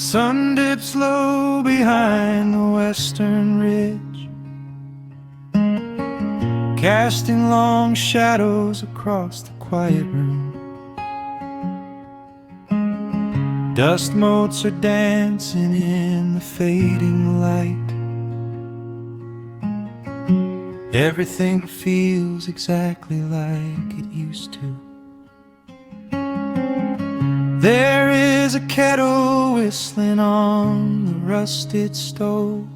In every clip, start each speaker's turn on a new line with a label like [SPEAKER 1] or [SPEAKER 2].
[SPEAKER 1] sun dips low behind the western ridge, casting long shadows across the quiet room. Dust motes are dancing in the fading light. Everything feels exactly like it used to. There is a kettle whistling on the rusted stove.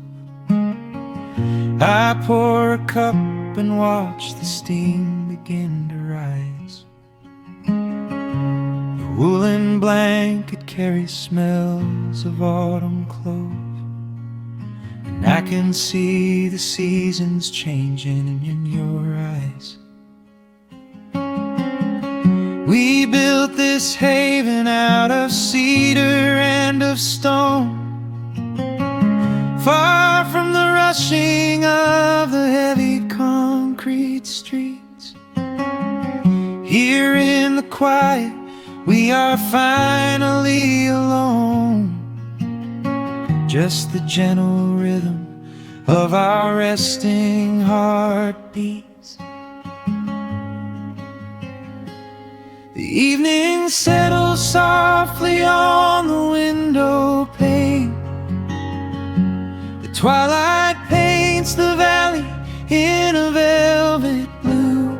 [SPEAKER 1] I pour a cup and watch the steam begin to rise. The woolen blanket carries smells of autumn clothes, and I can see the seasons changing in your eyes. We built this haven out of cedar and of stone, far from the rushing of the heavy concrete streets. Here in the quiet, we are finally alone. Just the gentle rhythm of our resting heartbeats. The evening settles softly on the window pane. The twilight paints the valley in a velvet blue.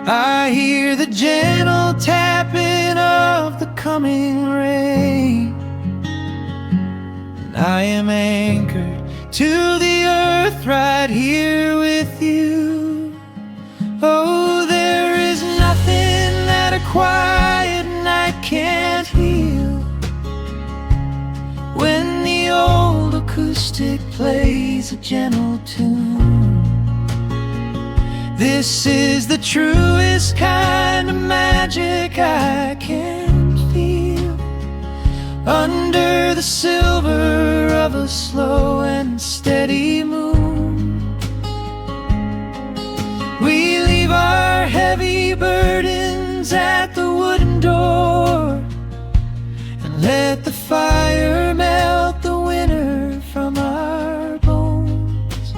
[SPEAKER 1] I hear the gentle tapping of the coming rain, and I am anchored to the earth right here with you. Oh, there is nothing that a quiet night can't heal, when the old acoustic plays a gentle tune. This is the truest kind of magic I can feel, under the silver of a slow and steady moon. We leave our heavy burdens at the wooden door, and let the fire melt the winter from our bones.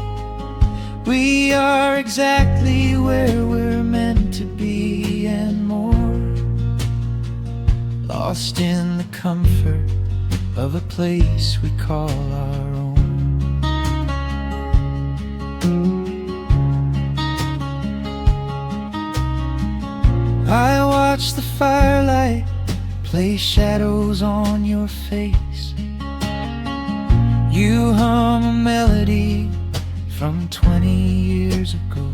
[SPEAKER 1] We are exactly where we're meant to be and more, lost in the comfort of a place we call our own. I watch the firelight play shadows on your face. You hum a melody from 20 years ago.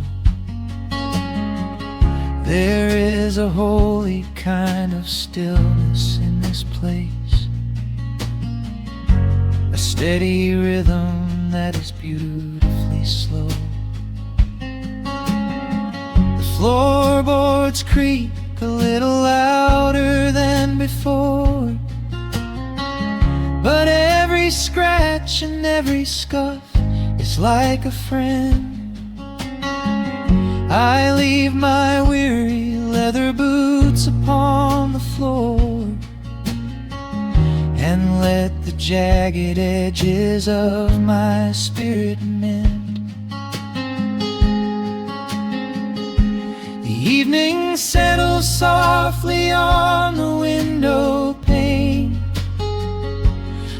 [SPEAKER 1] There is a holy kind of stillness in this place, a steady rhythm that is beautifully slow. The floorboards creak a little louder than before, but every scratch and every scuff is like a friend. I leave my weary leather boots upon the floor, and let the jagged edges of my spirit mend. The evening settles softly on the window pane.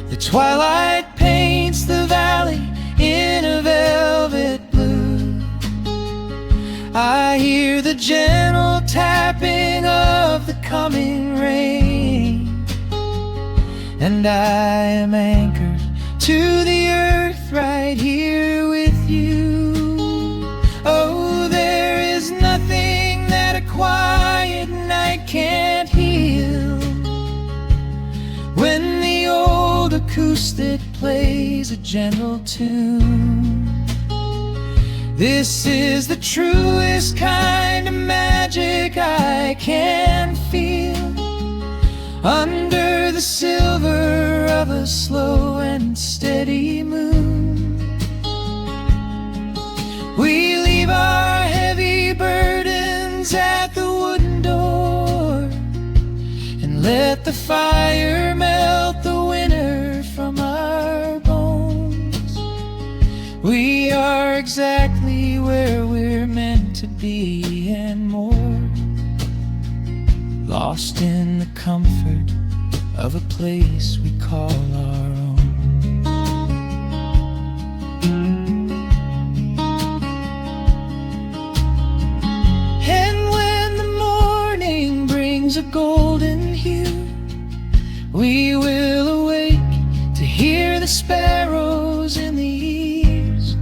[SPEAKER 1] The twilight paints the valley in a velvet blue. I hear the gentle tapping of the coming rain, and I am anchored to the earth right here with you. Oh, there is nothing that a quiet night can't heal, when the old acoustic plays a gentle tune. This is the truest kind of magic I can feel, under the silver of a slow and steady moon. We leave our heavy burdens at the wooden door, and let the fire melt the where we're meant to be and more, lost in the comfort of a place we call our own. And when the morning brings a golden hue, we will awake to hear the sparrows in the eaves.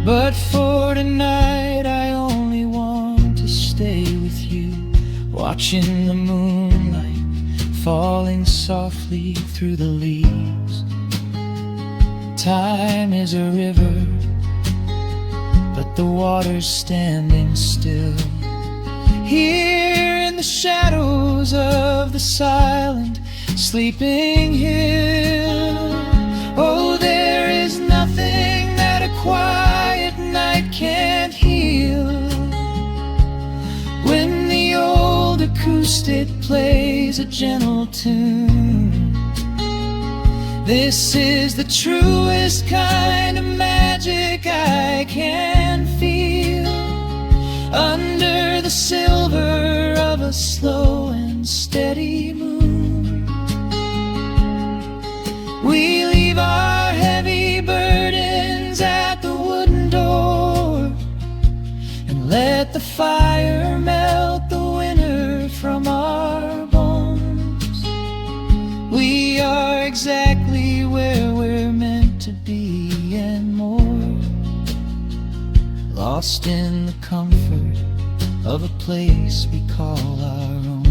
[SPEAKER 1] But for tonight I only want to stay with you, watching the moonlight falling softly through the leaves. Time is a river, but the water's standing still. Here in the shadows of the silent, sleeping hill. Oh, there is nothing that a quiet night can't heal. When the old acoustic plays a gentle tune, this is the truest kind of magic I can feel. Under the silver of a slow and steady moon, we leave our heavy burdens at the wooden door and let the fire melt the winter from our bones. We are exactly where we're meant to be and more, lost in the comfort of a place we call our own.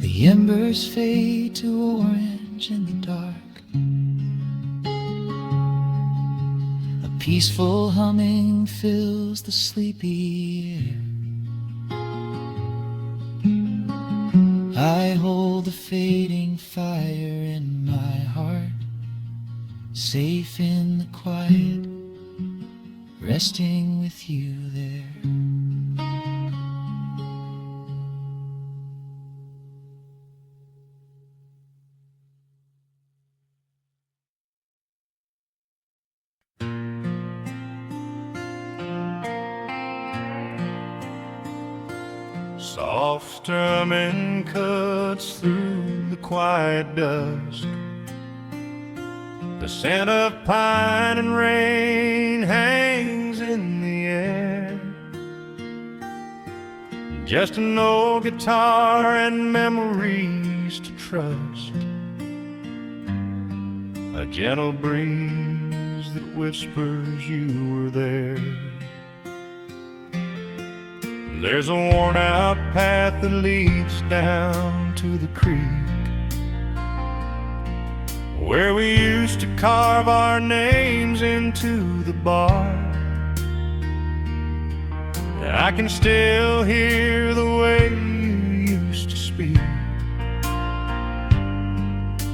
[SPEAKER 1] The embers fade to orange in the dark. A peaceful humming fills the sleepy air. I hold the fading fire in my heart, safe in the quiet, resting with you there.
[SPEAKER 2] Soft strumming cuts through the quiet dusk. The scent of pine and rain hangs in the air. Just an old guitar and memories to trust. A gentle breeze that whispers you were there. There's a worn-out path that leads down to the creek, where we used to carve our names into the bark. I can still hear the way you used to speak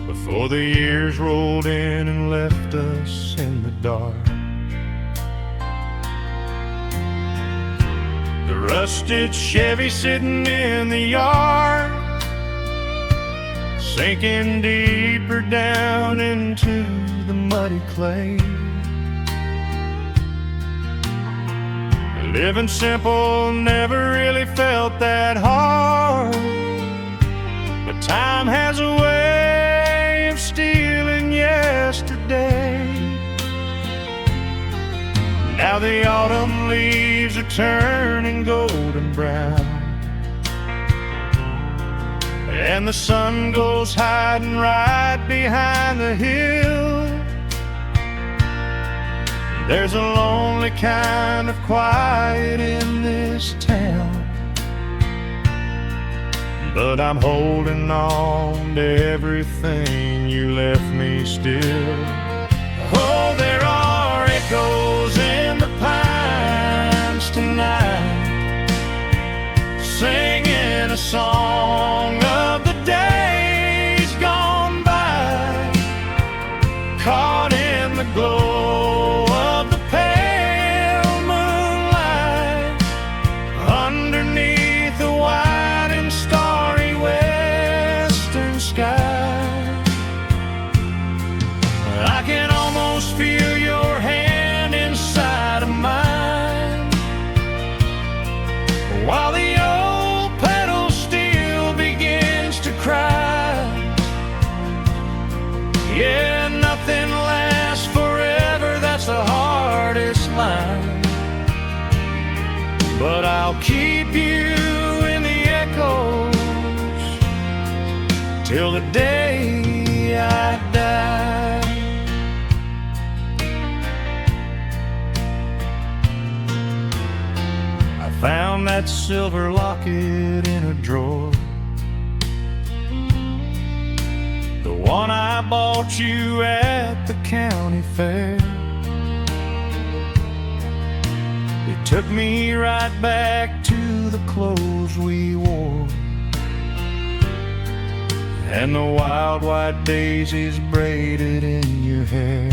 [SPEAKER 2] before the years rolled in and left us in the dark. The rusted Chevy sitting in the yard, sinking deeper down into the muddy clay. Living simple never really felt that hard, but time has a way of stealing yesterday. Now the autumn leaves are turning golden brown, and the sun goes hiding right behind the hill. There's a lonely kind of quiet in this town, but I'm holding on to everything you left me still. Oh, there are echoes in the pines tonight, singing a song of the days gone by, caught in the glow of the pale moonlight, underneath the white and starry western sky. I can almost feel your hand inside of mine, while the old pedal steel begins to cry. Yeah, nothing lasts forever, that's the hardest line. But I'll keep you in the echoes till the day I die. I found that silver locket in a drawer, the one I bought you at the county fair. It took me right back to the clothes we wore, and the wild white daisies braided in your hair.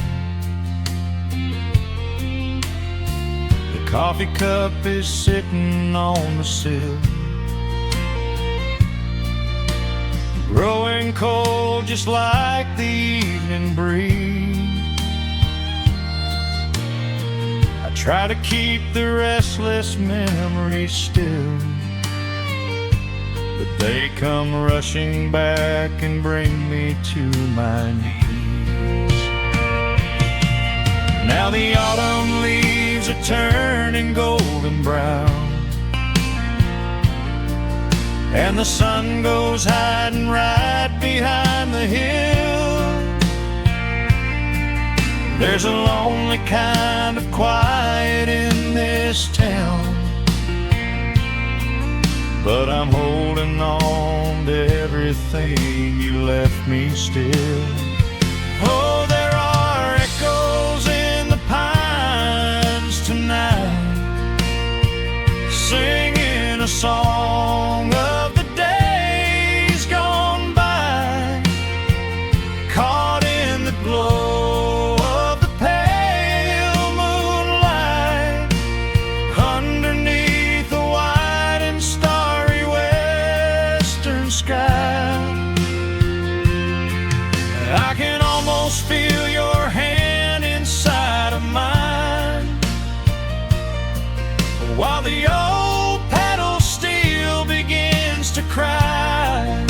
[SPEAKER 2] The coffee cup is sitting on the sill, growing cold just like the evening breeze. I try to keep the restless memories still, but they come rushing back and bring me to my knees. Now the autumn leaves are turning golden brown, and the sun goes hiding right behind the hill. There's a lonely kind of quiet in this town, but I'm holding on to everything you left me still. Oh, there are echoes in the pines tonight, singing a song of the days gone by, caught in the glow of the pale moonlight, underneath the white and starry western sky. I can almost feel your hand inside of mine, while the old pedal steel begins to cry.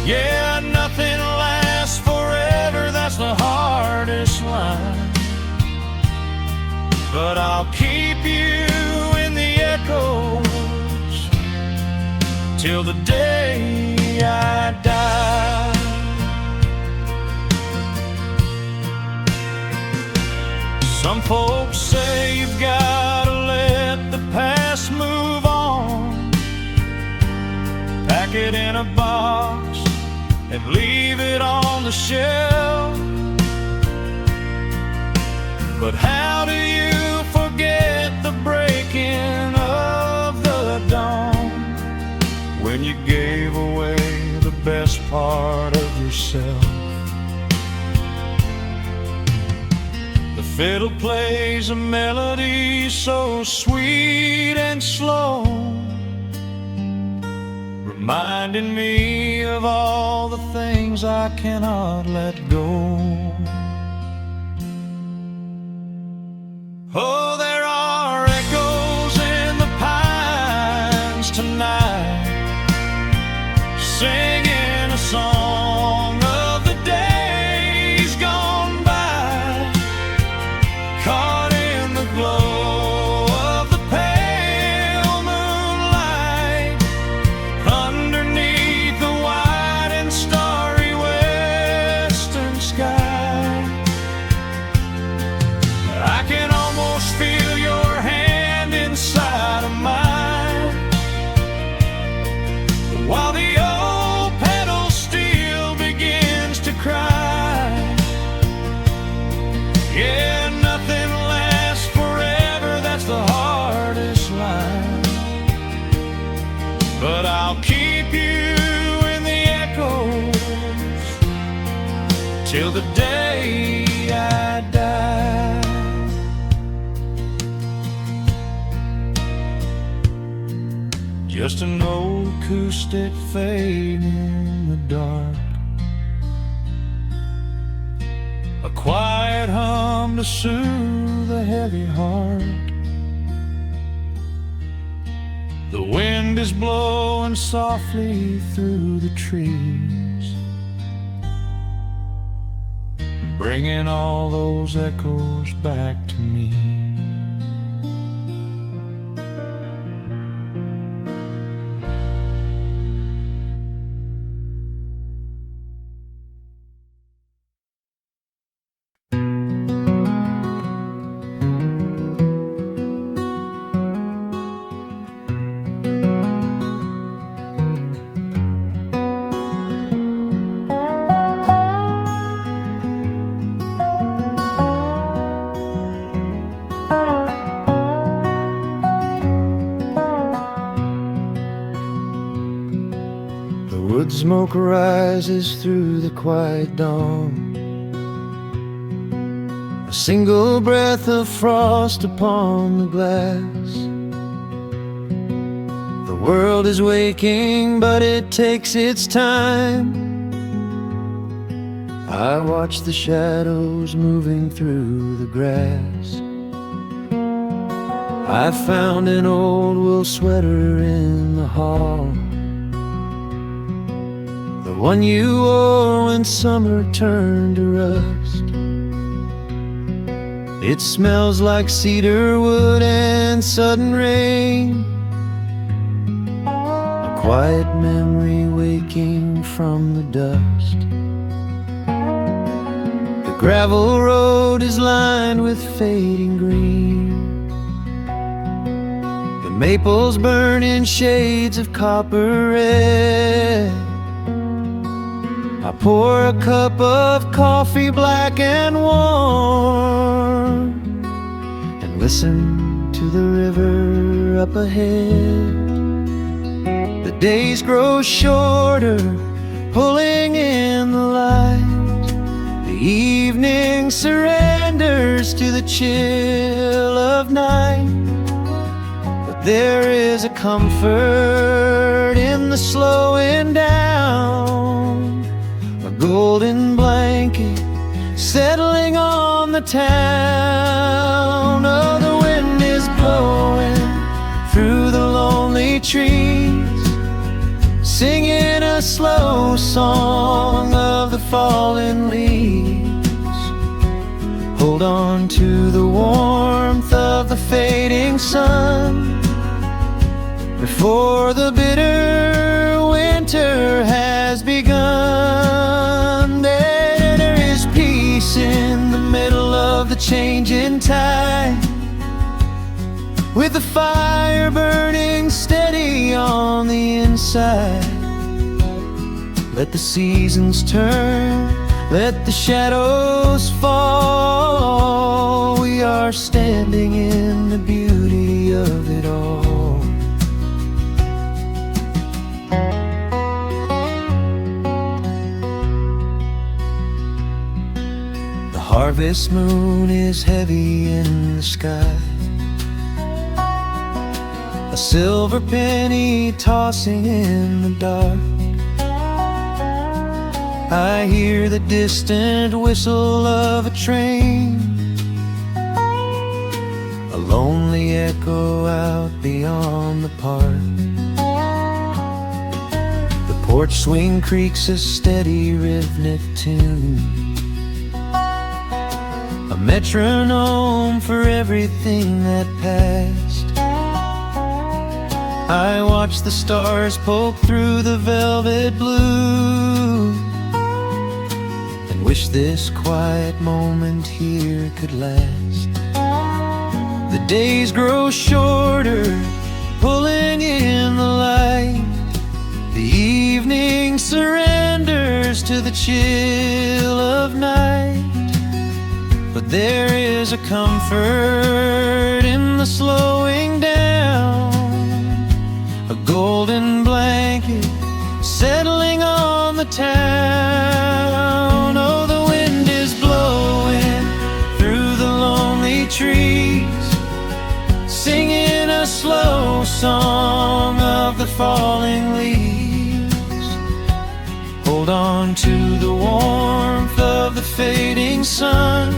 [SPEAKER 2] Yeah, nothing lasts forever, that's the hardest line. But I'll keep you in the echoes till the day I die. Some folks say you've got to let the past move on, pack it in a box and leave it on the shelf. But how do you forget the breaking of the dawn, when you gave away the best part of yourself? The fiddle plays a melody so sweet and slow, reminding me of all the things I cannot let go. Oh, there are echoes in the pines tonight, singing a song of the days gone by, caught in the glow of the pale moonlight, underneath the white and starry western sky. I can almost feel your hand inside of mine, while the old pedal steel begins to cry. Yeah, nothing lasts forever, that's the hardest line. But I'll keep you in the echoes till the day I die. Just an old acoustic fading to soothe a heavy heart. The wind is blowing softly through the trees, bringing all those echoes back to me.
[SPEAKER 1] Wood smoke rises through the quiet dawn, a single breath of frost upon the glass. The world is waking, but it takes its time. I watch the shadows moving through the grass. I found an old wool sweater in the hall, the one you wore when summer turned to rust. It smells like cedar wood and sudden rain, a quiet memory waking from the dust. The gravel road is lined with fading green, the maples burn in shades of copper red. I pour a cup of coffee black and warm, and listen to the river up ahead. The days grow shorter, pulling in the light. The evening surrenders to the chill of night. But there is a comfort in the slowing down, a golden blanket settling on the town. Oh, the wind is blowing through the lonely trees, singing a slow song of the fallen leaves. Hold on to the warmth of the fading sun before the bitter winter has begun. There is peace in the middle of the changing tide, with the fire burning steady on the inside. Let the seasons turn, let the shadows fall. We are standing in the beauty of it all. The harvest moon is heavy in the sky, a silver penny tossing in the dark. I hear the distant whistle of a train, a lonely echo out beyond the park. The porch swing creaks a steady rhythmic tune, a metronome for everything that passed. I watch the stars poke through the velvet blue, and wish this quiet moment here could last. The days grow shorter, pulling in the light. The evening surrenders to the chill of night. But there is a comfort in the slowing down, a golden blanket settling on the town. Oh, the wind is blowing through the lonely trees, singing a slow song of the falling leaves. Hold on to the warmth of the fading sun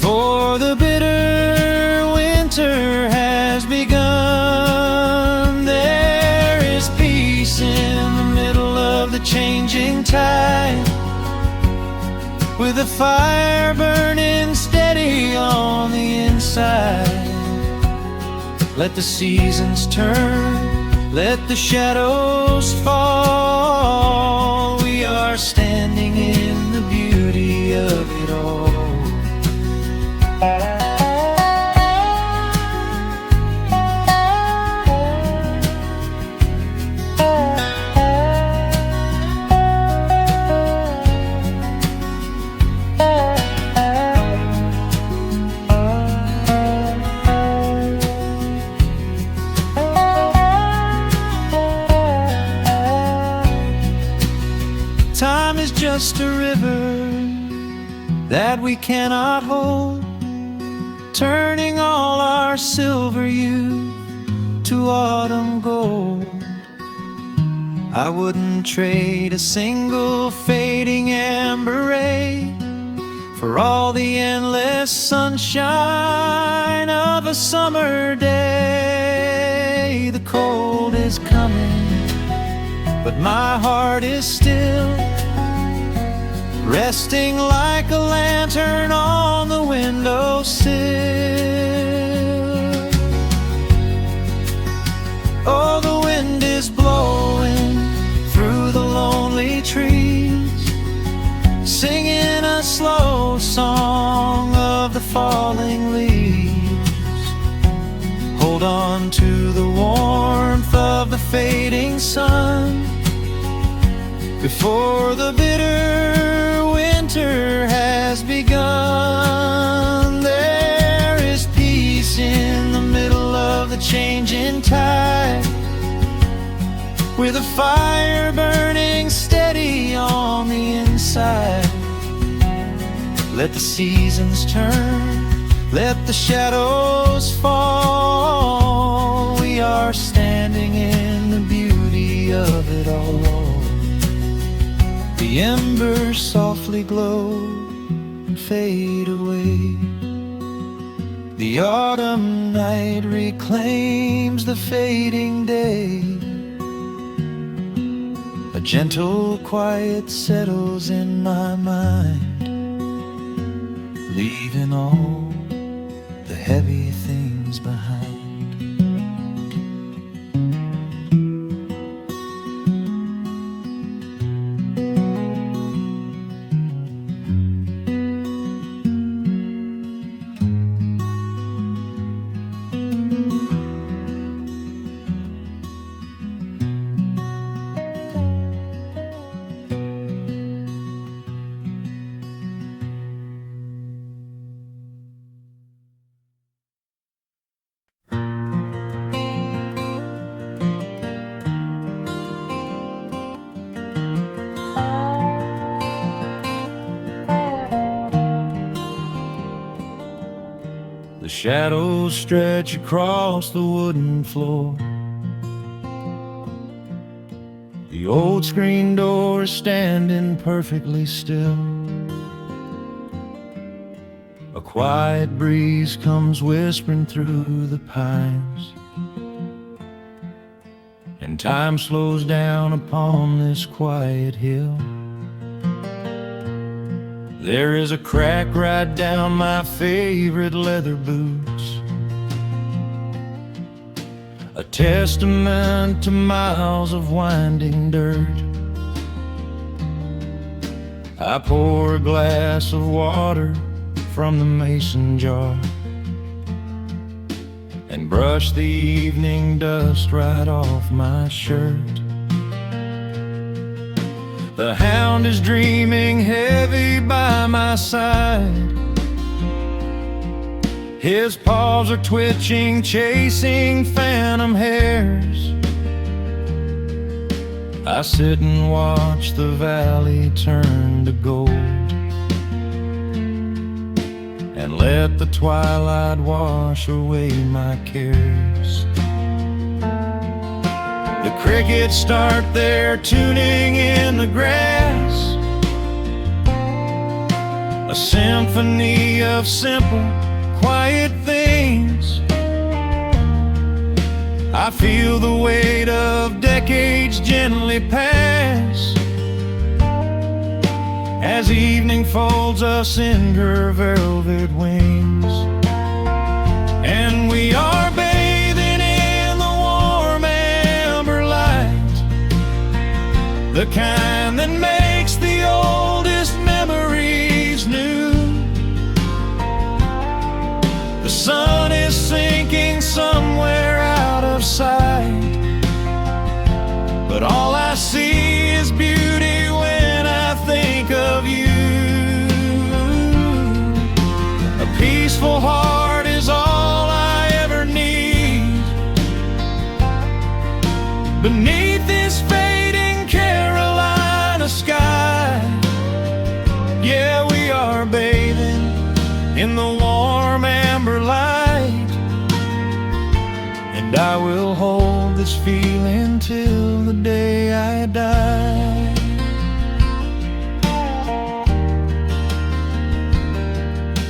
[SPEAKER 1] before the bitter winter has begun. There is peace in the middle of the changing tide, with a fire burning steady on the inside. Let the seasons turn, let the shadows fall. We are standing in the beauty of it all. Time is just a river that we cannot hold, turning all our silver youth to autumn gold. I wouldn't trade a single fading amber ray for all the endless sunshine of a summer day. The cold is coming, but my heart is still resting like a lantern on the windowsill. Oh, the wind is blowing through the lonely trees, singing a slow song of the falling leaves. Hold on to the warmth of the fading sun before the bitter winter has begun. There is peace in the middle of the changing tide, with a fire burning steady on the inside. Let the seasons turn, let the shadows fall. We are standing in the beauty of it all. The embers softly glow and fade away. The autumn night reclaims the fading day. A gentle quiet settles in my mind, leaving all the heavy things behind. The shadows stretch across the wooden floor. The old screen door is standing perfectly still. A quiet breeze comes whispering through the pines, and time slows down upon this quiet hill. There is a crack right down my favorite leather boots, a testament to miles of winding dirt. I pour a glass of water from the mason jar and brush the evening dust right off my shirt. The hound is dreaming heavy by my side. His paws are twitching, chasing phantom hares. I sit and watch the valley turn to gold, and let the twilight wash away my cares. The crickets start their tuning in the grass. a symphony of simple, quiet things. I feel the weight of decades gently pass as evening folds us in her velvet wings. And we are bathing in the warm amber light, the kind that makes the oldest memories new. The sun is sinking somewhere out of sight, but all I see is beauty when I think of you. A peaceful heart is all I ever need beneath this fading Carolina sky. Yeah, we are bathing in the warm amber light, and I will hold this feeling till the day I die.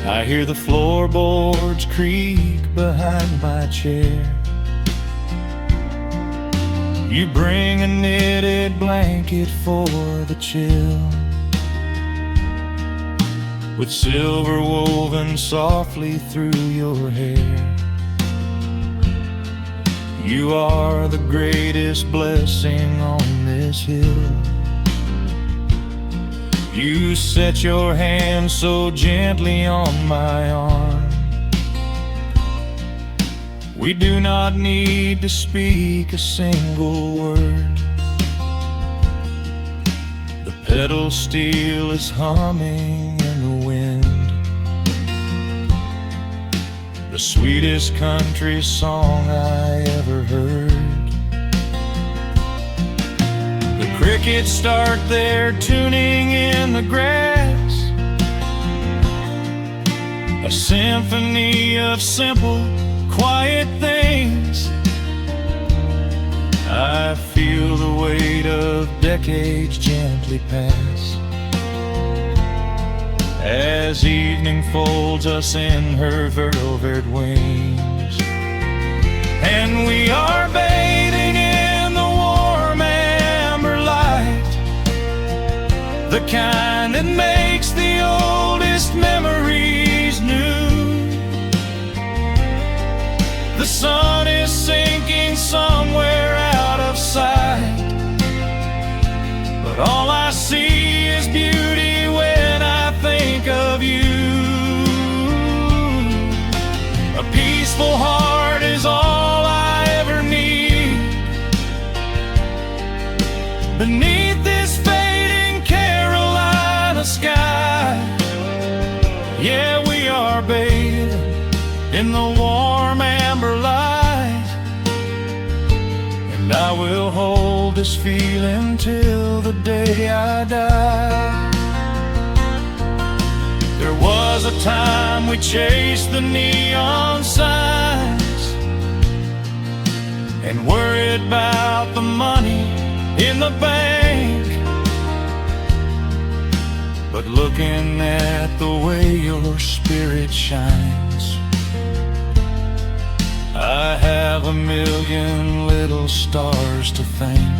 [SPEAKER 1] I hear the floorboards creak behind my chair. You bring a knitted blanket for the chill, with silver woven softly through your hair. You are the greatest blessing on this hill. You set your hand so gently on my arm. We do not need to speak a single word. The pedal steel is humming in the wind, the sweetest country song I ever heard. The crickets start their tuning in the grass, a symphony of simple, quiet things. I feel the weight of decades gently pass as evening folds us in her velvet wings. And we are bathing in the warm amber light, the kind that makes the oldest memories new. The sun is sinking somewhere out of sight, but all I see is beauty when I think of you. A peaceful heart is all I ever need beneath this fading Carolina sky. Yeah, we are bathing in the warm amber light, and I will hold this feeling till the day I die. There was a time we chased the neon signs and worried about the money in the bank, but looking at the way your spirit shines, I have a million little stars to thank.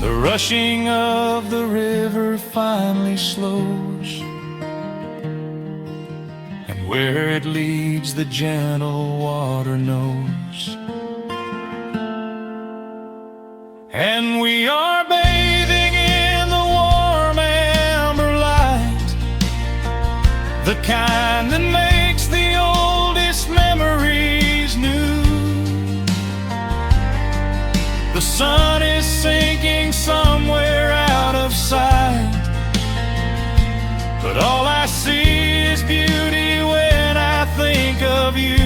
[SPEAKER 1] The rushing of the river finally slows, and where it leads the gentle water knows. And we are bathing in the warm amber light, the kind that makes the oldest memories new. The sun is sinking somewhere out of sight, but all I see is beauty when I think of you.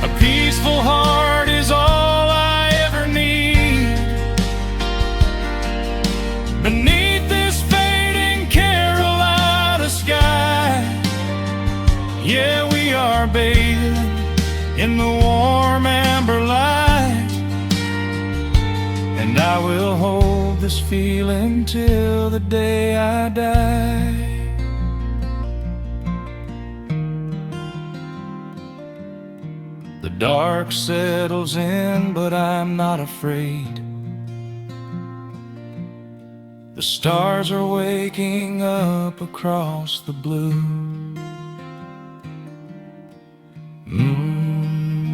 [SPEAKER 1] A peaceful heart is all I ever need beneath this fading Carolina sky. Yeah, we are bathing in the warm amber light, and I will hold
[SPEAKER 2] this feeling till the day I die. The dark settles in, but I'm not afraid. The stars are waking up across the blue.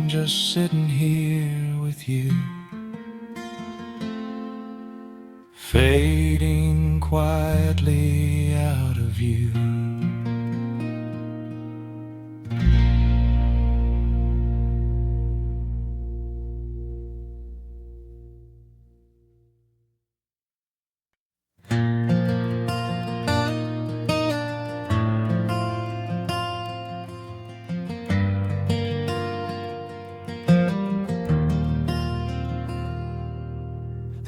[SPEAKER 2] Just sitting here with you, fading quietly out of view.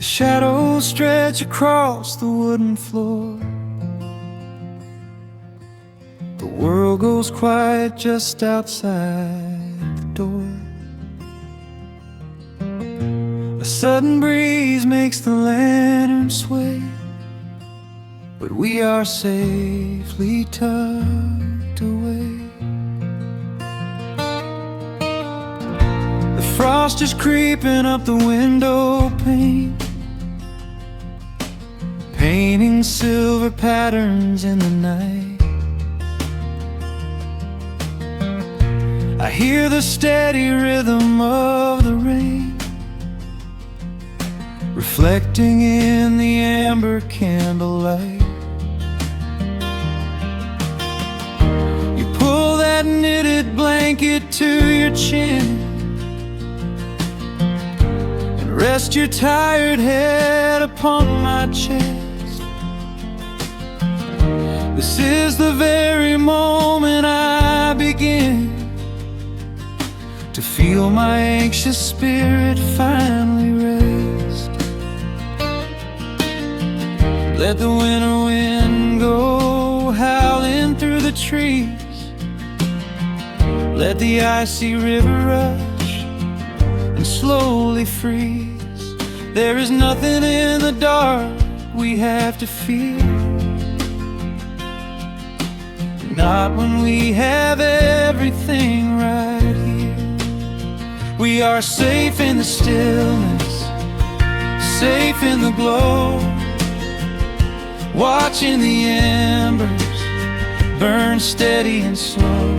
[SPEAKER 1] Shadows stretch across the wooden floor. The world goes quiet just outside the door. A sudden breeze makes the lantern sway, but we are safely tucked away. The frost is creeping up the window pane, painting silver patterns in the night. I hear the steady rhythm of the rain, reflecting in the amber candlelight. You pull that knitted blanket to your chin and rest your tired head upon my chest. This is the very moment I begin to feel my anxious spirit finally rest. Let the winter wind go howling through the trees. Let the icy river rush and slowly freeze. There is nothing in the dark we have to fear, not when we have everything right here. We are safe in the stillness, safe in the glow, watching the embers burn steady and slow.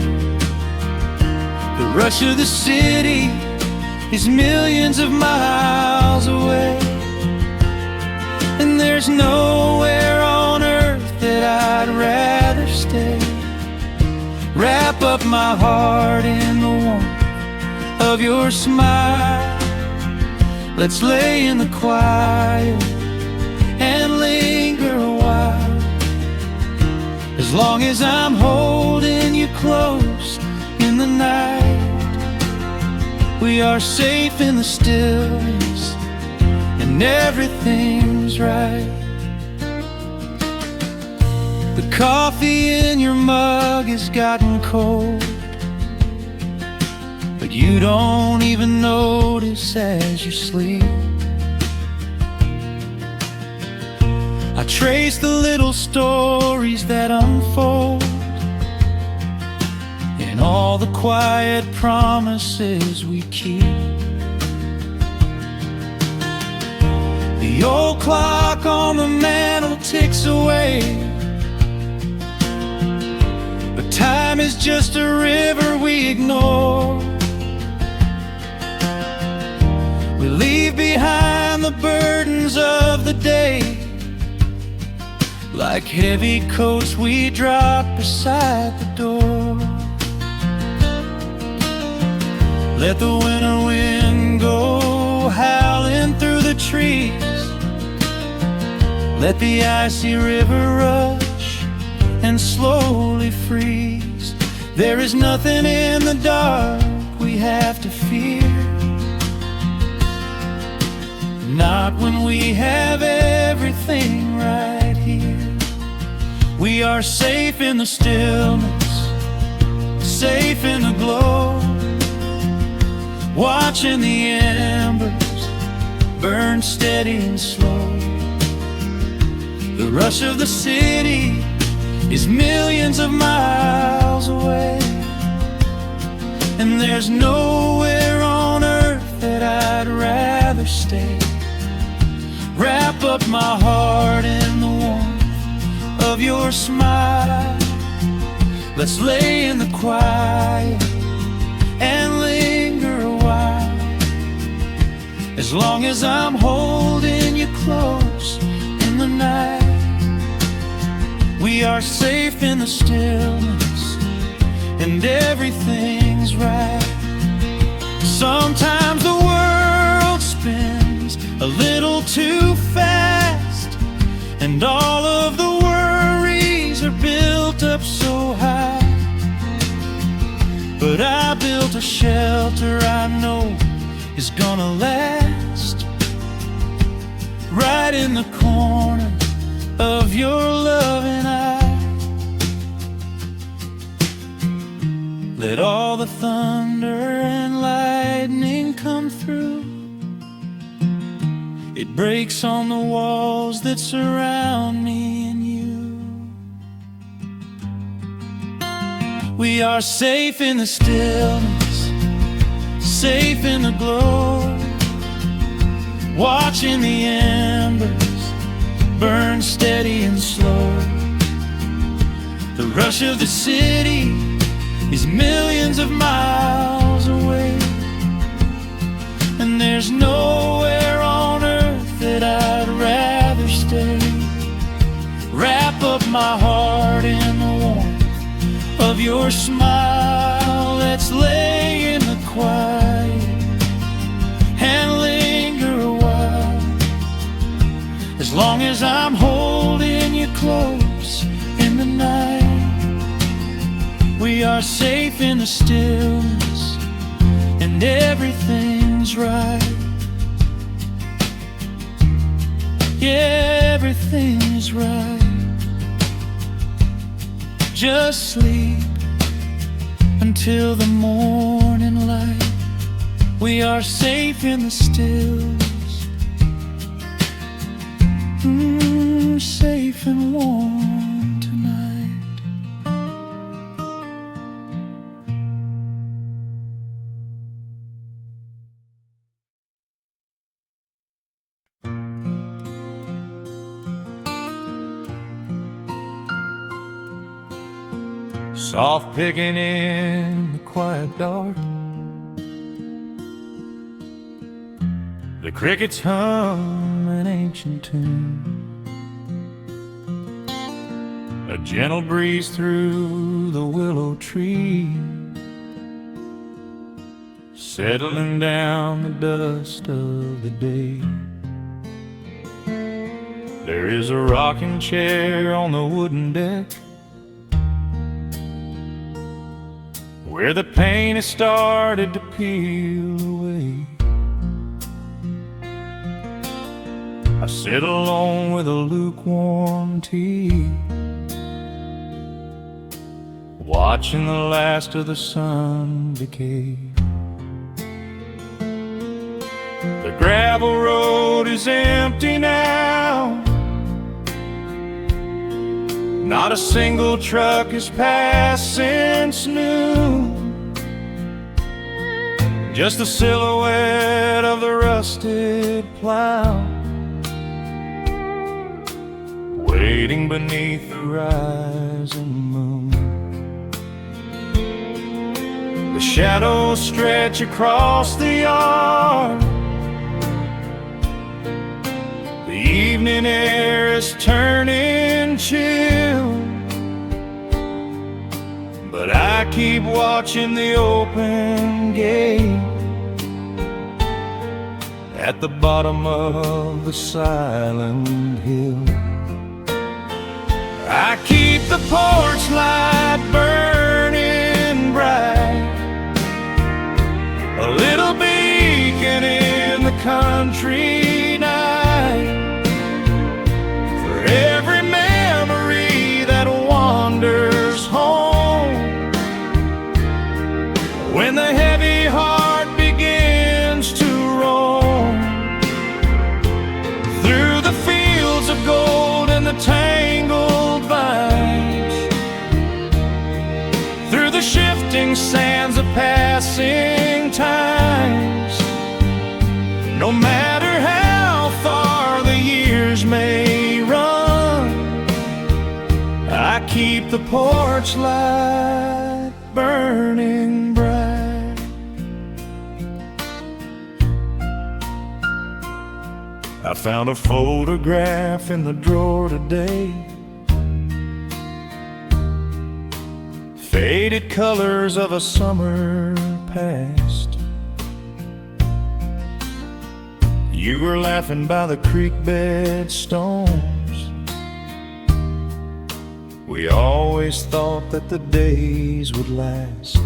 [SPEAKER 1] The rush of the city is millions of miles away, and there's nowhere on earth that I'd rather stay. Wrap up my heart in the warmth of your smile. Let's lay in the quiet and linger a while. As long as I'm holding you close in the night, we are safe in the stillness and everything's right. The coffee in your mug has gotten cold, but you don't even notice as you sleep. I trace the little stories that unfold in all the quiet promises we keep. The old clock on the mantel ticks away, but time is just a river we ignore. We leave behind the burdens of the day, like heavy coats we drop beside the door. Let the winter wind go howling through the trees. Let the icy river rush and slowly freeze. There is nothing in the dark we have to fear, not when we have everything right here. We are safe in the stillness, safe in the glow, watching the embers burn steady and slow. The rush of the city is millions of miles away, and there's nowhere on earth that I'd rather stay. Wrap up my heart in the warmth of your smile. Let's lay in the quiet and linger a while. As long as I'm holding you close in the night, we are safe in the stillness, and everything's right. Sometimes the world spins a little too fast, and all of the worries are built up so high. But I built a shelter I know is gonna last, right in the corner of your loving eye. Let all the thunder and lightning come through. It breaks on the walls that surround me and you. We are safe in the stillness, safe in the glow, watching the embers burn steady and slow. The rush of the city is millions of miles away, and there's nowhere on earth that I'd rather stay. Wrap up my heart in the warmth of your smile. Let's lay in the quiet and linger a while. As long as I'm holding you close in the night, we are safe in the stillness, and everything's right. Yeah, everything is right. Just sleep until the morning light. We are safe in the stillness, safe and warm tonight.
[SPEAKER 2] Soft picking in the quiet dark, the crickets hum an ancient tune, a gentle breeze through the willow tree, settling down the dust of the day. There is a rocking chair on the wooden deck, where the paint has started to peel away. I sit alone with a lukewarm tea, watching the last of the sun decay. The gravel road is empty now, not a single truck has passed since noon. Just the silhouette of the rusted plow, waiting beneath the rising moon. The shadows stretch across the yard, the evening air is turning chill, but I keep watching the open gate at the bottom of the silent hill. I keep the porch light burning bright, a little beacon in the country night, for every memory that wanders home. When the heavy heart begins to roam through the fields of gold and the town passing times. No matter how far the years may run, I keep the porch light burning bright. I found a photograph in the drawer today, faded colors of a summer past. You were laughing by the creek bed stones. We always thought that the days would last.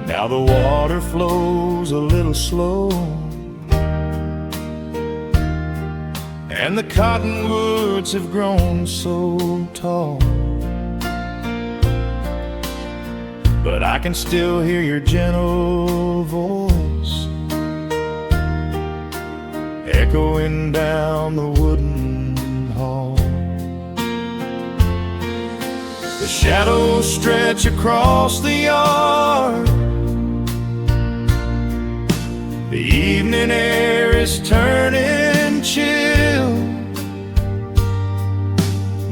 [SPEAKER 2] Now the water flows a little slow, and the cottonwoods have grown so tall. But I can still hear your gentle voice echoing down the wooden hall. The shadows stretch across the yard. The evening air is turning chill,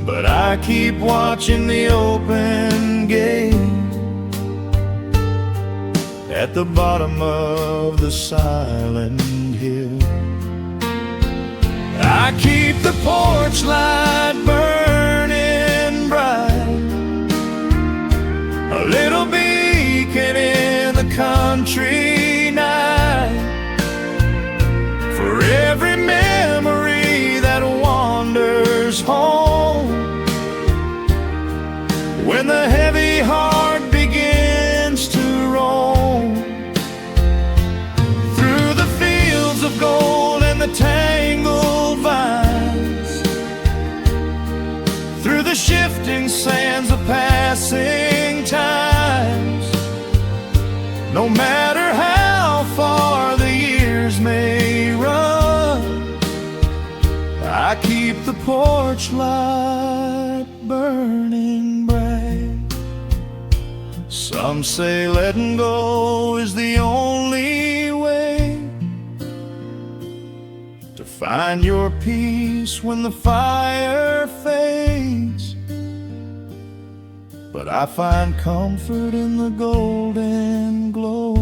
[SPEAKER 2] but I keep watching the open gate at the bottom of the silent hill. I keep the porch light burning bright, a little beacon in the country night, for every memory that wanders home. When the heavy heart begins to roam through the fields of gold and the tangled vines, through the shifting sands of passing times, no matter how far the years may run, I keep the porch light burning bright. Some say letting go is the only way to find your peace when the fire fades, but I find comfort in the golden glow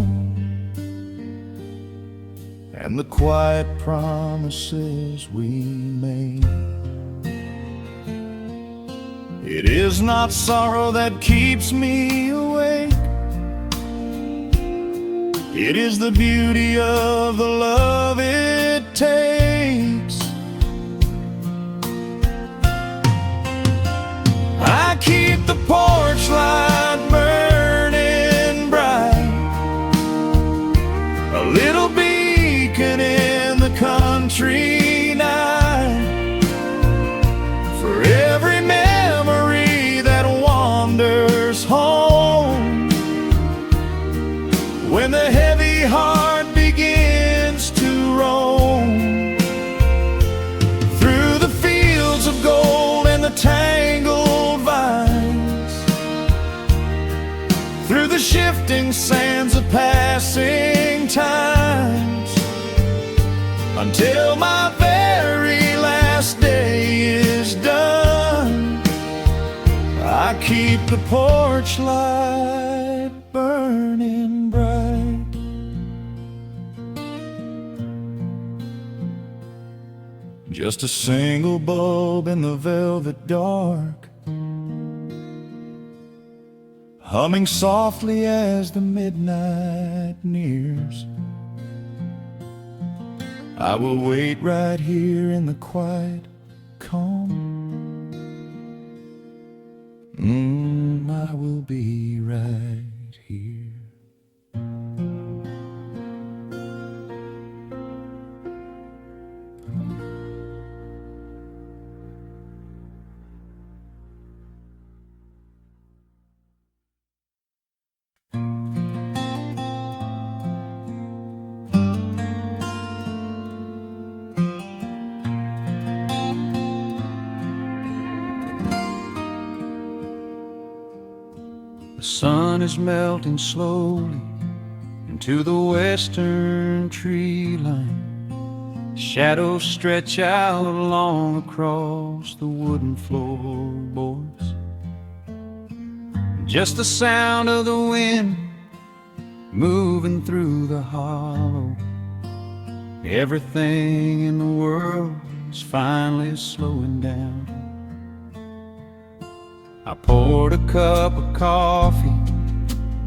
[SPEAKER 2] and the quiet promises we made. It is not sorrow that keeps me awake, it is the beauty of the love it takes. I keep the porch light burning bright, a little beacon in the country night, for every memory that wanders home. When the heavy heart begins to roam through the fields of gold and the tangled vines, through the shifting sands of passing times, until my very last day is done, I keep the porch light burning bright. Just a single bulb in the velvet dark, humming softly as the midnight nears. I will wait right here in the quiet calm. I will be right here.
[SPEAKER 1] sun is melting slowly into the western tree line. Shadows stretch out long across the wooden floorboards. Just the sound of the wind moving through the hollow. Everything in the world is finally slowing down. I poured a cup of coffee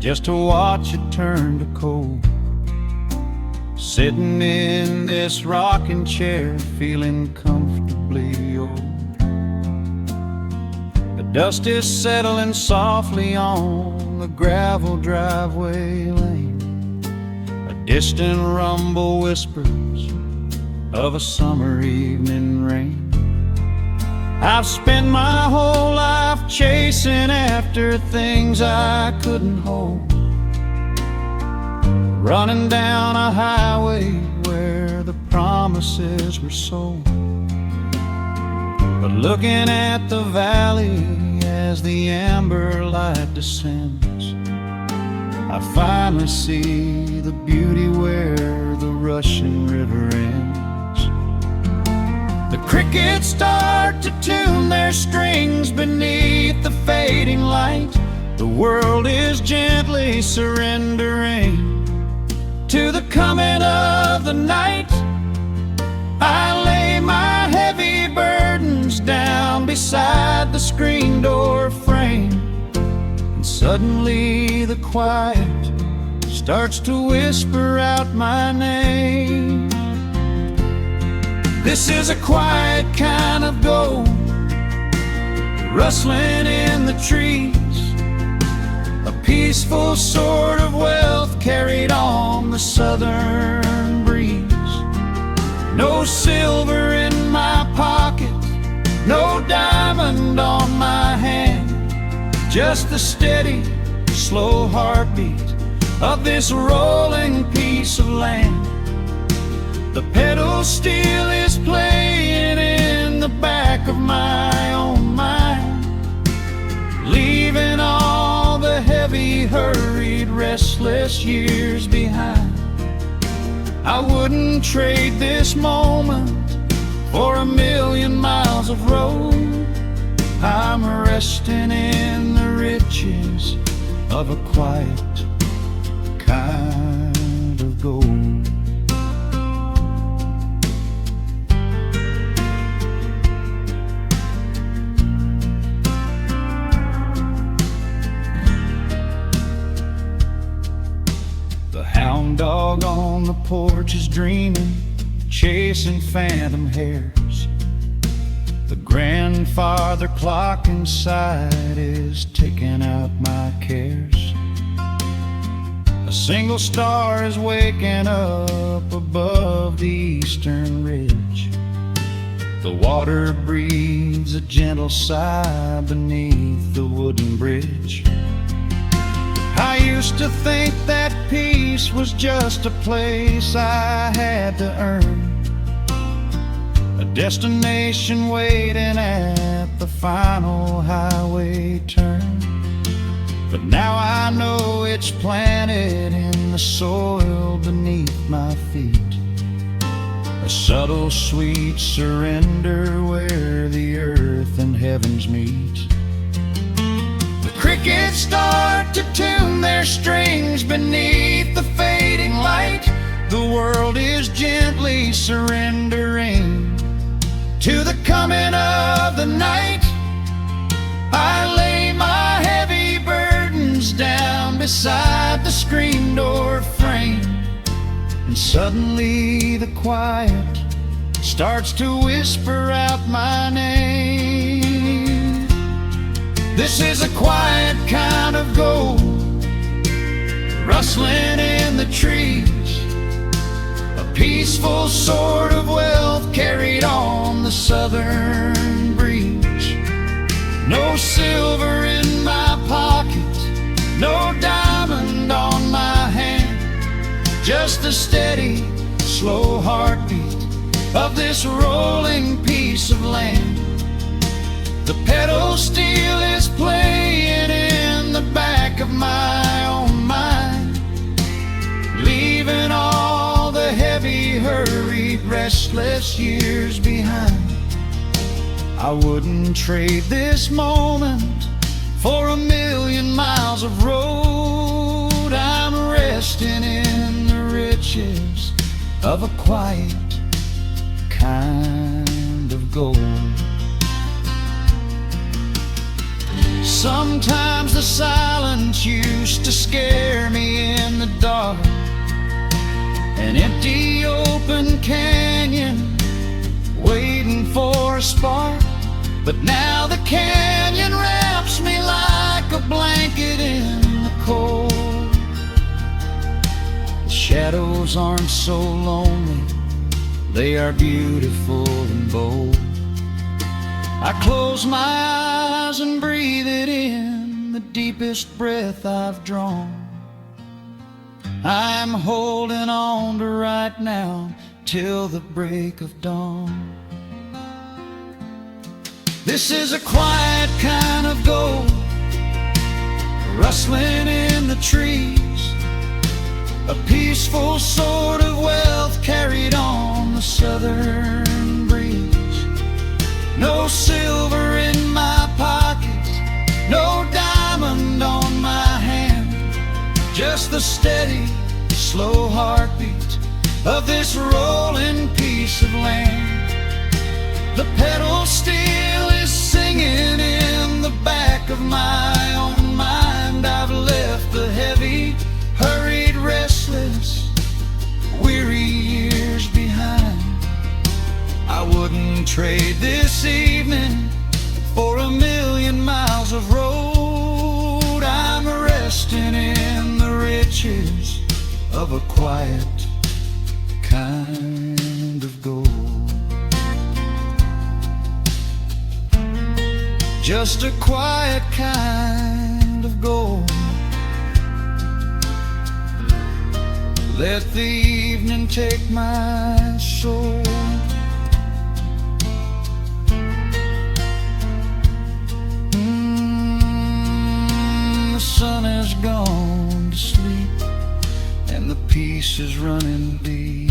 [SPEAKER 1] just to watch it turn to cold. Sitting in this rocking chair, feeling comfortably old. The dust is settling softly on the gravel driveway lane. A distant rumble whispers of a summer evening rain. I've spent my whole life chasing after things I couldn't hold, running down a highway where the promises were sold. But looking at the valley as the amber light descends, I finally see the beauty where the rushing river ends. The crickets start to tune their strings beneath the fading light. The world is gently surrendering to the coming of the night. I lay my heavy burdens down beside the screen door frame, and suddenly the quiet starts to whisper out my name. This is a quiet kind of gold, rustling in the trees, a peaceful sort of wealth carried on the southern breeze. No silver in my pocket, no diamond on my hand, just the steady, slow heartbeat of this rolling piece of land. The pedal steel is playing in the back of my own mind, leaving all the heavy, hurried, restless years behind. I wouldn't trade this moment for 1,000,000 miles of road. I'm resting in the riches of a quiet kind of gold. Hound dog on the porch is dreaming, chasing phantom hares. The grandfather clock inside is taking out my cares. A single star is waking up above the eastern ridge. The water breathes a gentle sigh beneath the wooden bridge. I used to think that peace was just a place I had to earn, a destination waiting at the final highway turn. But now I know it's planted in the soil beneath my feet, a subtle sweet surrender where the earth and heavens meet. Crickets start to tune their strings beneath the fading light. The world is gently surrendering to the coming of the night. I lay my heavy burdens down beside the screen door frame, and suddenly the quiet starts to whisper out my name. This is a quiet kind of gold, rustling in the trees, a peaceful sort of wealth carried on the southern breeze. No silver in my pocket, no diamond on my hand, just the steady, slow heartbeat of this rolling piece of land. The pedal steel is playing in the back
[SPEAKER 2] of my own mind, leaving all the heavy, hurried, restless years behind. I wouldn't trade this moment for 1,000,000 miles of road. I'm resting in the riches of a quiet kind of gold. Sometimes the silence used to scare me in the dark, an empty open canyon waiting for a spark. But now the canyon wraps me like a blanket in the cold. The shadows aren't so lonely, they are beautiful and bold. I close my eyes and breathe it in, the deepest breath I've drawn. I'm holding on to right now till the break of dawn. This is a quiet kind of gold, rustling in the trees, a peaceful sort of wealth carried on the southern breeze. No silver in my pocket, no diamond on my hand, just the steady, slow heartbeat of this rolling piece of land. The pedal steel is singing in the back of my own mind. I've left the heavy, hurried, restless, weary years behind. I wouldn't trade this evening for 1,000,000 miles of road. I'm resting in the riches of a quiet kind of gold. Just a quiet kind of gold. Let the evening take my soul. The sun has gone to sleep and the peace is running deep.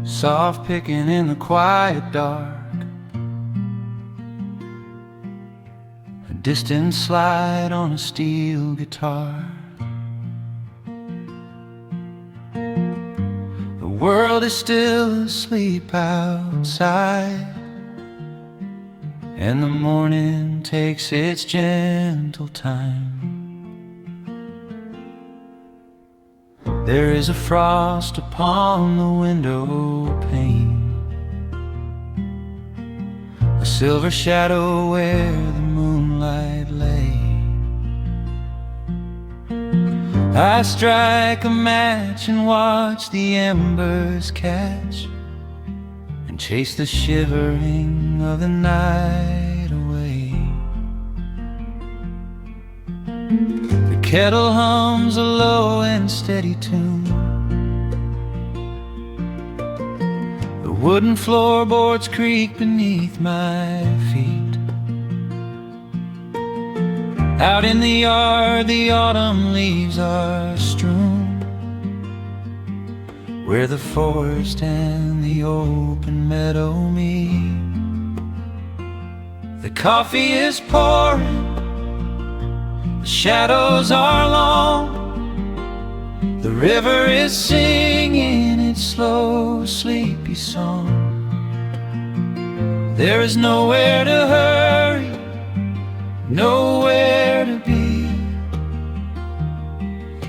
[SPEAKER 2] Soft picking in the quiet dark, a distant slide on a steel guitar. The world is still asleep outside, and the morning takes its gentle time. There is a frost upon the window pane, a silver shadow where the moonlight lay. I strike a match and watch the embers catch, and chase the shivering of the night away. The kettle hums a low and steady tune, the wooden floorboards creak beneath my feet. Out in the yard the autumn leaves are strewn, where the forest and the open meadow meet. The coffee is pouring, the shadows are long, the river is singing its slow, sleepy song. There is nowhere to hurry, nowhere to be,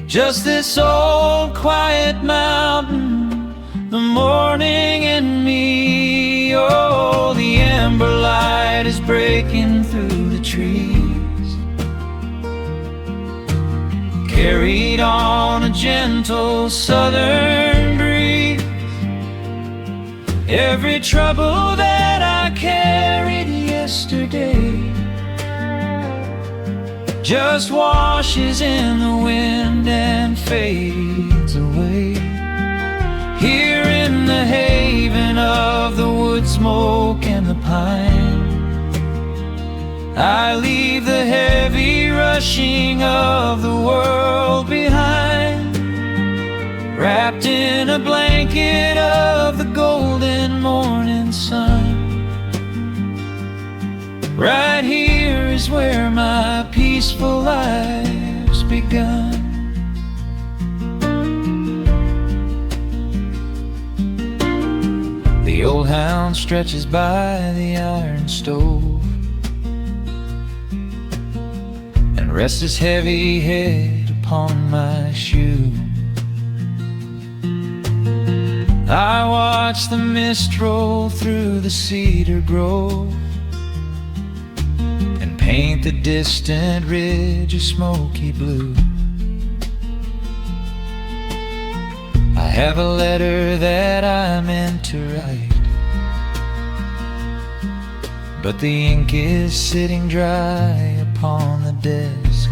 [SPEAKER 2] just this old quiet mountain, the
[SPEAKER 1] morning and me. Oh, the amber light is breaking through the trees, carried on a gentle southern breeze. Every trouble that I carried yesterday just washes in the wind and fades away. Here in the haven of the wood smoke and the pine, I leave the heavy rushing of the world behind, wrapped in a blanket of the golden morning sun. Right here is where my peaceful life's begun. The old hound stretches by the iron stove and rests his heavy head upon my shoe. I watch the mist roll through the cedar grove and paint the distant ridge a smoky blue. I have a letter that I meant to write, but the ink is sitting dry upon the desk.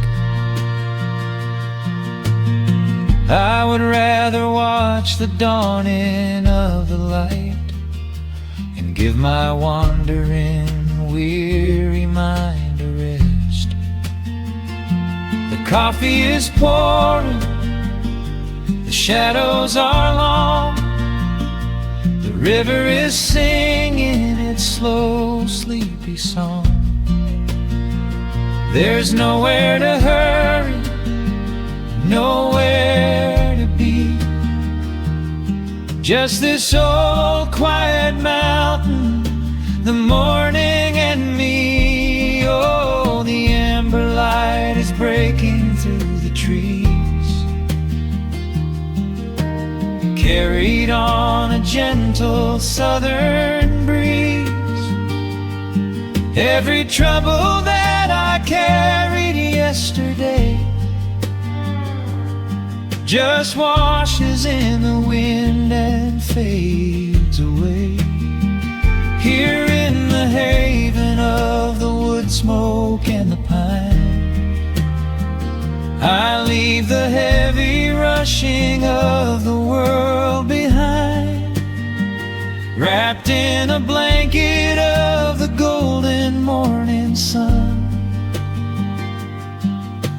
[SPEAKER 1] I would rather watch the dawning of the light and give my wandering, weary mind a rest. The coffee is pouring, the shadows are long, the river is singing its slow, sleepy song. There's nowhere to hurry, nowhere to be, just this old quiet mountain, the morning and me. Oh, the amber light is breaking through the trees, carried on a gentle southern breeze. Every trouble that I carried yesterday just washes in the wind and fades away. Here in the haven of the wood smoke and the pine, I leave the heavy rushing of the world behind, wrapped in a blanket of the golden morning sun.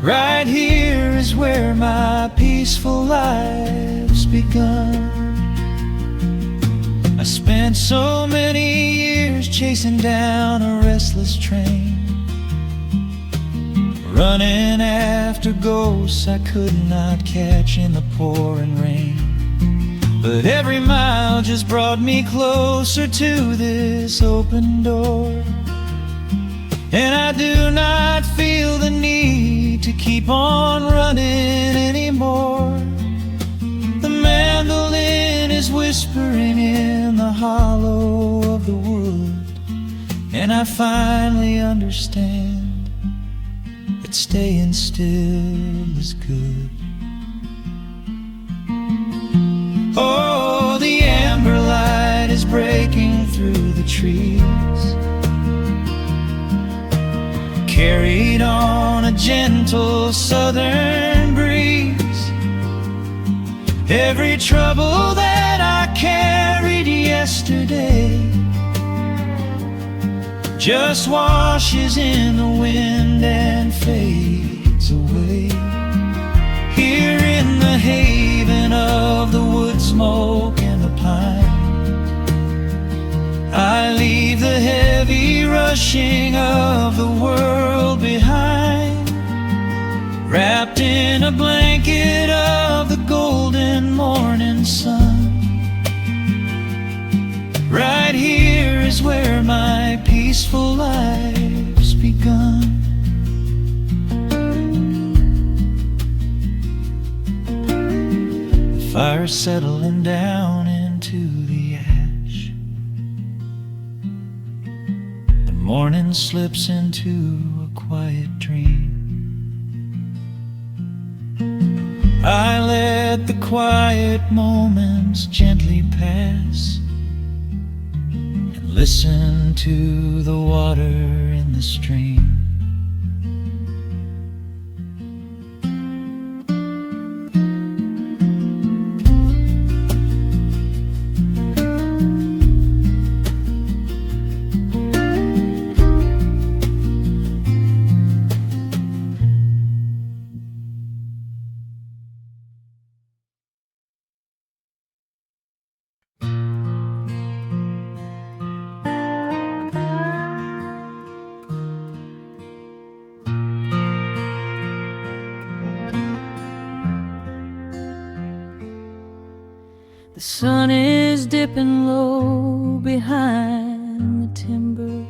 [SPEAKER 1] Right here is where my peaceful life's begun. I spent so many years chasing down a restless train, running after ghosts I could not catch in the pouring rain. But every mile just brought me closer to this open door, and I do not feel the need to keep on running anymore. The mandolin is whispering in the hollow of the wood, and I finally understand that staying still is good. Oh, the amber light is breaking through the trees, carried on a gentle southern breeze. Every trouble that I carried yesterday just washes in the wind and fades away. Here in the haven of the wood smoke and the pine, I leave the heavy rushing of the world behind, wrapped in a blanket of the golden morning sun. Right here is where my peaceful life's begun. The fire's settling down into morning slips into a quiet dream. I let the quiet moments gently pass and listen to the water in the stream.
[SPEAKER 3] The sun is dipping low behind the timber.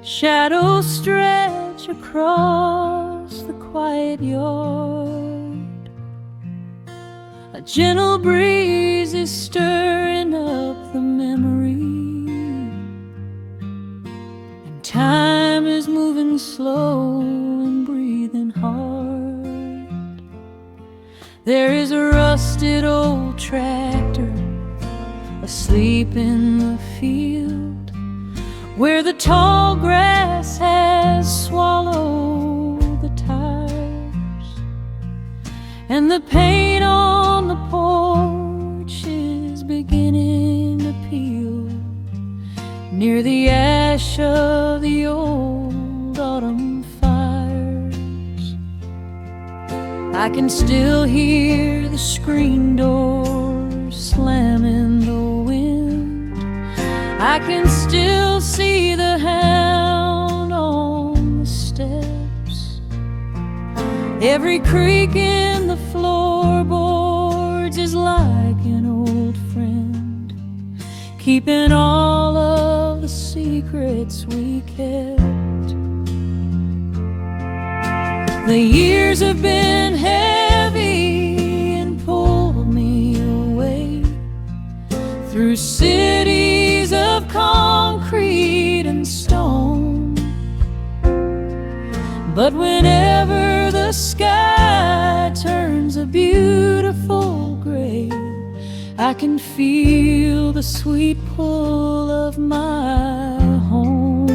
[SPEAKER 3] Shadows stretch across the quiet yard. A gentle breeze is stirring up the memory, and time is moving slow and breathing hard. There is a rusted old tractor asleep in the field, where the tall grass has swallowed the tires, and the paint on the porch is beginning to peel near the ash of the old autumn fires. I can still hear the screen door slam in the wind. I can still see the hound on the steps. Every creak in the floorboards is like an old friend, keeping all of the secrets we kept. The years have been heavy and pulled me away through cities of concrete and stone. But whenever the sky turns a beautiful gray, I can feel the sweet pull of my home.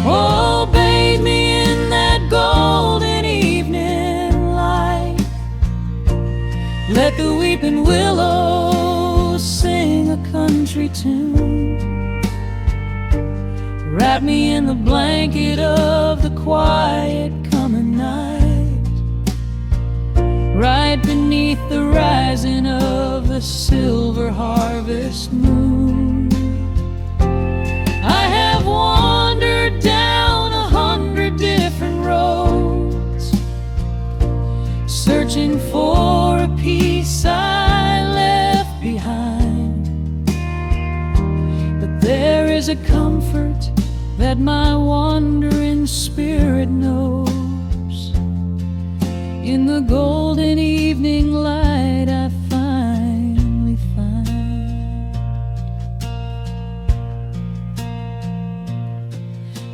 [SPEAKER 3] Oh, bathe me in that golden evening light. Let the weeping willows sing a country tune. Wrap me in the blanket of the quiet coming night, right beneath the rising of the silver harvest moon. I have wandered down 100 different roads, searching for a piece I left behind. But there is a comfort that my wandering spirit knows. In the golden evening light I finally find.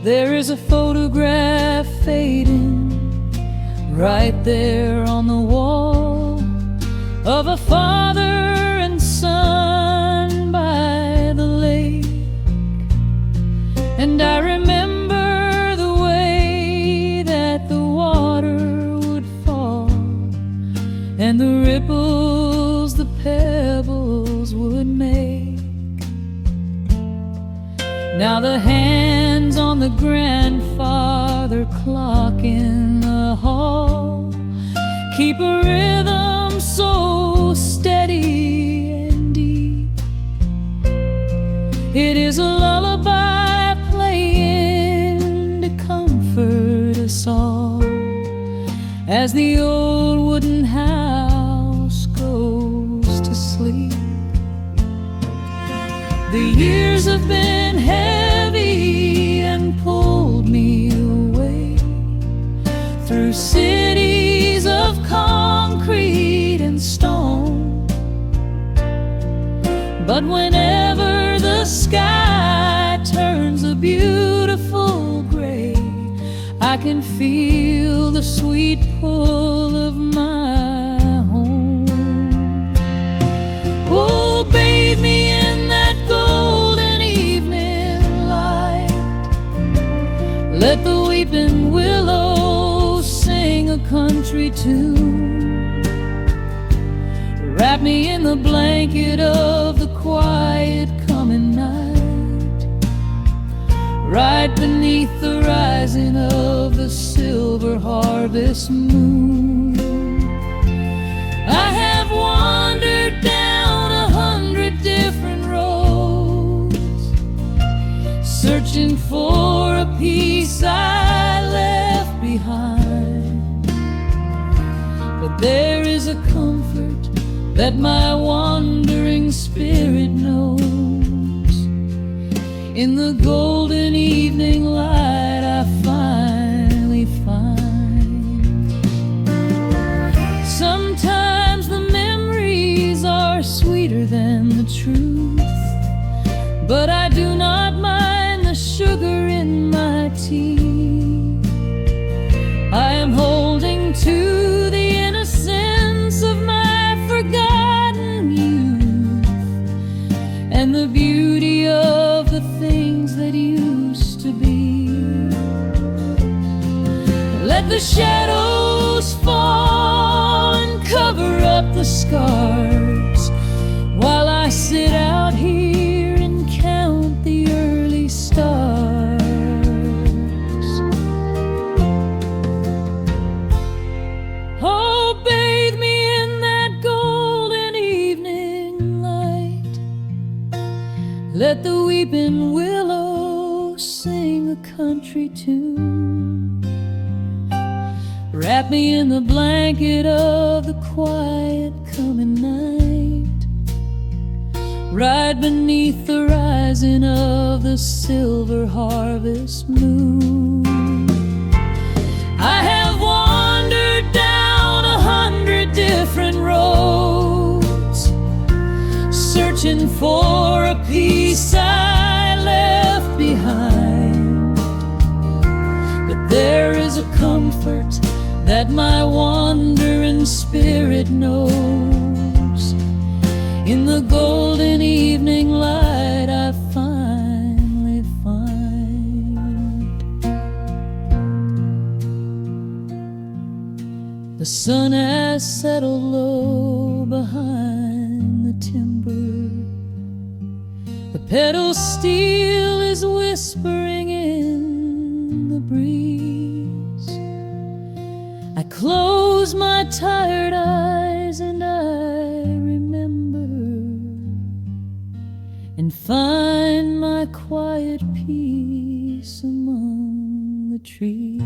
[SPEAKER 3] There is a photograph fading right there on the wall of a father and son by the lake. And I remember the way that the water would fall, and the ripples the pebbles would make. Now the hands on the grandfather clock in the hall keep a rhythm so steady and deep. It is a lullaby playing to comfort us all as the old wooden house goes to sleep. The years have been heavy and pulled me away through cities of concrete and stone. But whenever the sky I can feel the sweet pull of my home. Oh, bathe me in that golden evening light. Let the weeping willow sing a country tune. Wrap me in the blanket of the quiet coming night, right beneath the rising of the silver harvest moon. I have wandered down 100 different roads, searching for a piece I left behind. But there is a comfort that my wandering spirit knows. In the golden evening light I finally find. Sometimes the memories are sweeter than the truth, but I do not mind the sugar in my tea. I am holding to the innocence of my forgotten youth, and the beauty of the things that used to be. Let the shadows fall and cover up the scars, while I sit out here and count the early stars. Oh, bathe me in that golden evening light. Let the weeping willow sing a country tune. Wrap me in the blanket of the quiet coming night, right beneath the rising of the silver harvest moon. I have wandered down 100 different roads, searching for a piece I left behind. But there is a comfort that my wandering spirit knows. In the golden evening light I finally find. The sun has settled low behind the timber. The pedal steel is whispering in the breeze. I close my tired eyes and I remember, and find my quiet peace among the trees.